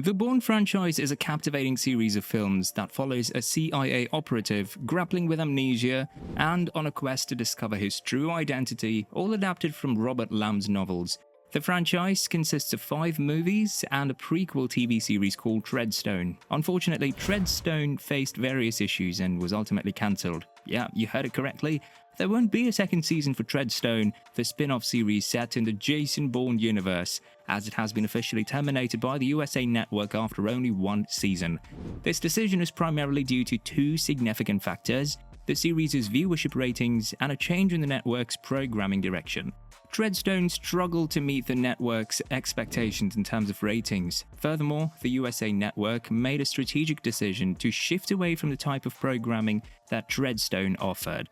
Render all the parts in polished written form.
The Bourne franchise is a captivating series of films that follows a CIA operative grappling with amnesia and on a quest to discover his true identity, all adapted from Robert Lamb's novels. The franchise consists of 5 movies and a prequel TV series called Treadstone. Unfortunately, Treadstone faced various issues and was ultimately cancelled. Yeah, you heard it correctly. There won't be a second season for Treadstone, the spin-off series set in the Jason Bourne universe, as it has been officially terminated by the USA Network after only 1 season. This decision is primarily due to 2 significant factors: the series' viewership ratings and a change in the network's programming direction. Treadstone struggled to meet the network's expectations in terms of ratings. Furthermore, the USA Network made a strategic decision to shift away from the type of programming that Treadstone offered.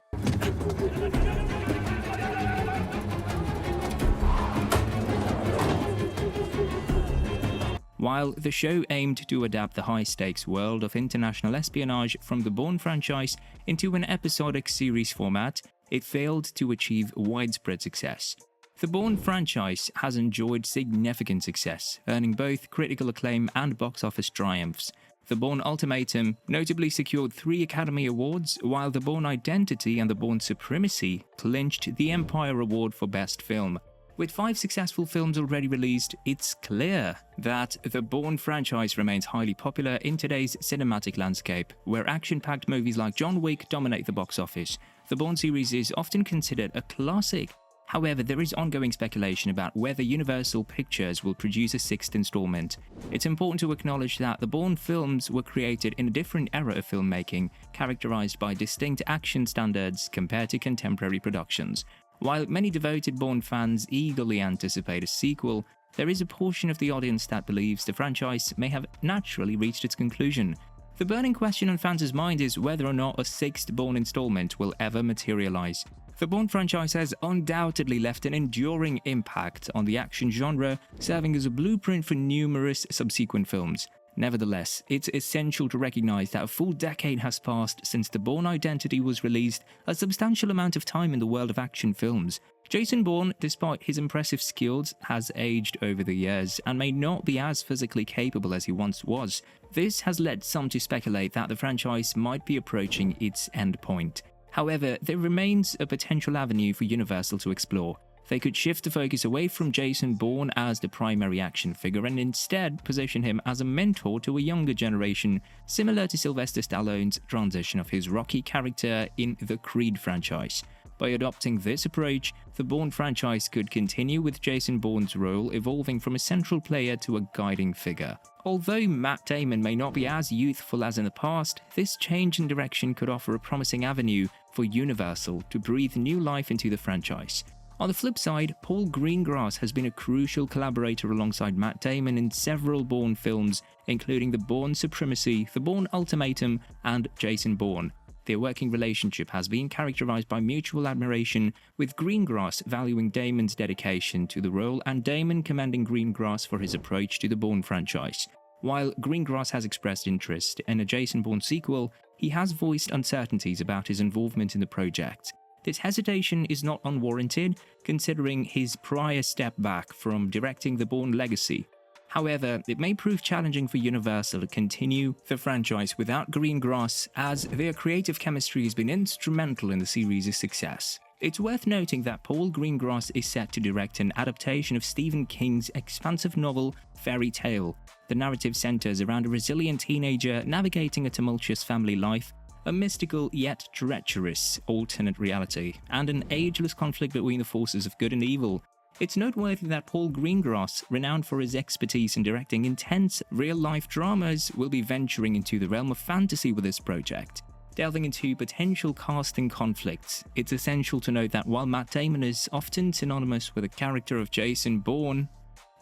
While the show aimed to adapt the high-stakes world of international espionage from the Bourne franchise into an episodic series format, it failed to achieve widespread success. The Bourne franchise has enjoyed significant success, earning both critical acclaim and box office triumphs. The Bourne Ultimatum notably secured 3 Academy Awards, while the Bourne Identity and the Bourne Supremacy clinched the Empire Award for Best Film. With 5 successful films already released, it's clear that the Bourne franchise remains highly popular in today's cinematic landscape, where action-packed movies like John Wick dominate the box office. The Bourne series is often considered a classic. However, there is ongoing speculation about whether Universal Pictures will produce a 6th installment. It's important to acknowledge that the Bourne films were created in a different era of filmmaking, characterized by distinct action standards compared to contemporary productions. While many devoted Bourne fans eagerly anticipate a sequel, there is a portion of the audience that believes the franchise may have naturally reached its conclusion. The burning question on fans' mind is whether or not a 6th Bourne installment will ever materialize. The Bourne franchise has undoubtedly left an enduring impact on the action genre, serving as a blueprint for numerous subsequent films. Nevertheless, it's essential to recognize that a full decade has passed since the Bourne Identity was released, a substantial amount of time in the world of action films. Jason Bourne, despite his impressive skills, has aged over the years and may not be as physically capable as he once was. This has led some to speculate that the franchise might be approaching its end point. However, there remains a potential avenue for Universal to explore. They could shift the focus away from Jason Bourne as the primary action figure and instead position him as a mentor to a younger generation, similar to Sylvester Stallone's transition of his Rocky character in the Creed franchise. By adopting this approach, the Bourne franchise could continue with Jason Bourne's role evolving from a central player to a guiding figure. Although Matt Damon may not be as youthful as in the past, this change in direction could offer a promising avenue for Universal to breathe new life into the franchise. On the flip side, Paul Greengrass has been a crucial collaborator alongside Matt Damon in several Bourne films, including The Bourne Supremacy, The Bourne Ultimatum, and Jason Bourne. Their working relationship has been characterized by mutual admiration, with Greengrass valuing Damon's dedication to the role and Damon commending Greengrass for his approach to the Bourne franchise. While Greengrass has expressed interest in a Jason Bourne sequel, he has voiced uncertainties about his involvement in the project. This hesitation is not unwarranted, considering his prior step back from directing The Bourne Legacy. However, it may prove challenging for Universal to continue the franchise without Greengrass, as their creative chemistry has been instrumental in the series' success. It's worth noting that Paul Greengrass is set to direct an adaptation of Stephen King's expansive novel Fairy Tale. The narrative centers around a resilient teenager navigating a tumultuous family life, a mystical yet treacherous alternate reality, and an ageless conflict between the forces of good and evil. It's noteworthy that Paul Greengrass, renowned for his expertise in directing intense, real-life dramas, will be venturing into the realm of fantasy with this project. Delving into potential casting conflicts, it's essential to note that while Matt Damon is often synonymous with the character of Jason Bourne,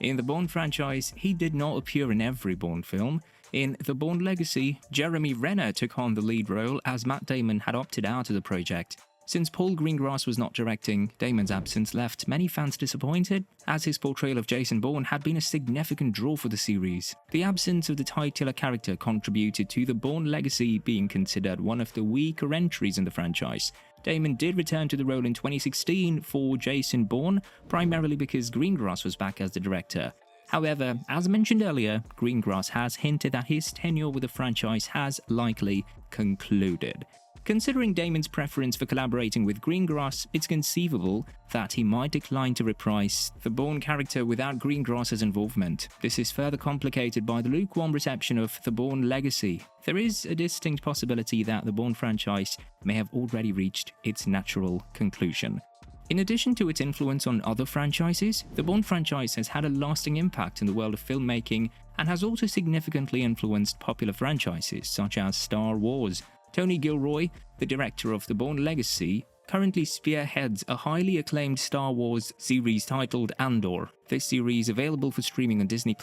in the Bourne franchise, he did not appear in every Bourne film. In The Bourne Legacy, Jeremy Renner took on the lead role as Matt Damon had opted out of the project. Since Paul Greengrass was not directing, Damon's absence left many fans disappointed, as his portrayal of Jason Bourne had been a significant draw for the series. The absence of the titular character contributed to the Bourne Legacy being considered one of the weaker entries in the franchise. Damon did return to the role in 2016 for Jason Bourne, primarily because Greengrass was back as the director. However, as mentioned earlier, Greengrass has hinted that his tenure with the franchise has likely concluded. Considering Damon's preference for collaborating with Greengrass, it's conceivable that he might decline to reprise the Bourne character without Greengrass's involvement. This is further complicated by the lukewarm reception of the Bourne Legacy. There is a distinct possibility that the Bourne franchise may have already reached its natural conclusion. In addition to its influence on other franchises, the Bourne franchise has had a lasting impact in the world of filmmaking and has also significantly influenced popular franchises such as Star Wars. Tony Gilroy, the director of the Bourne Legacy, currently spearheads a highly acclaimed Star Wars series titled Andor. This series, available for streaming on Disney+,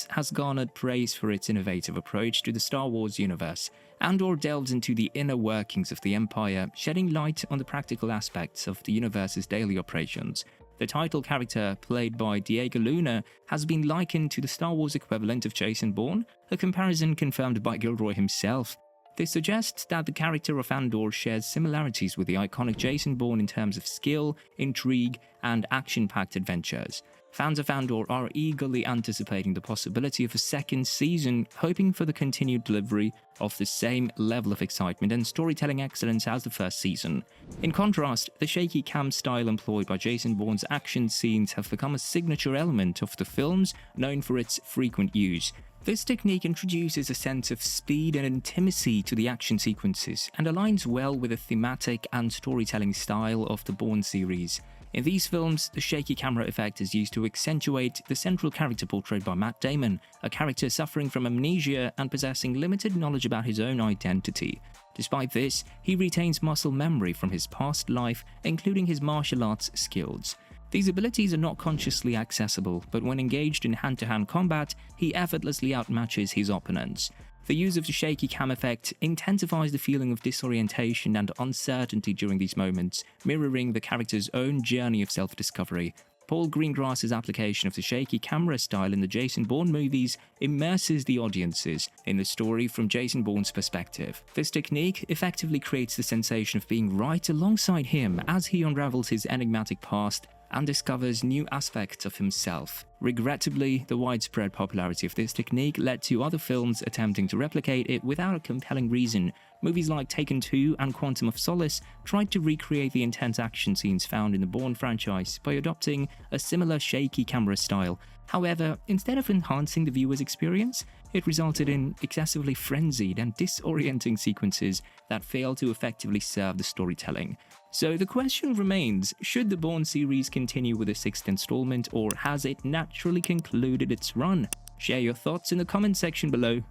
has garnered praise for its innovative approach to the Star Wars universe. Andor delves into the inner workings of the Empire, shedding light on the practical aspects of the universe's daily operations. The title character, played by Diego Luna, has been likened to the Star Wars equivalent of Jason Bourne, a comparison confirmed by Gilroy himself. This suggests that the character of Andor shares similarities with the iconic Jason Bourne in terms of skill, intrigue, and action-packed adventures. Fans of Andor are eagerly anticipating the possibility of a second season, hoping for the continued delivery of the same level of excitement and storytelling excellence as the first season. In contrast, the shaky cam style employed by Jason Bourne's action scenes have become a signature element of the films, known for its frequent use. This technique introduces a sense of speed and intimacy to the action sequences and aligns well with the thematic and storytelling style of the Bourne series. In these films, the shaky camera effect is used to accentuate the central character portrayed by Matt Damon, a character suffering from amnesia and possessing limited knowledge about his own identity. Despite this, he retains muscle memory from his past life, including his martial arts skills. These abilities are not consciously accessible, but when engaged in hand-to-hand combat, he effortlessly outmatches his opponents. The use of the shaky cam effect intensifies the feeling of disorientation and uncertainty during these moments, mirroring the character's own journey of self-discovery. Paul Greengrass's application of the shaky camera style in the Jason Bourne movies immerses the audiences in the story from Jason Bourne's perspective. This technique effectively creates the sensation of being right alongside him as he unravels his enigmatic past and discovers new aspects of himself. Regrettably, the widespread popularity of this technique led to other films attempting to replicate it without a compelling reason. Movies like Taken 2 and Quantum of Solace tried to recreate the intense action scenes found in the Bourne franchise by adopting a similar shaky camera style. However, instead of enhancing the viewer's experience, it resulted in excessively frenzied and disorienting sequences that failed to effectively serve the storytelling. So the question remains, should the Bourne series continue with a sixth installment, or has it naturally concluded its run? Share your thoughts in the comment section below.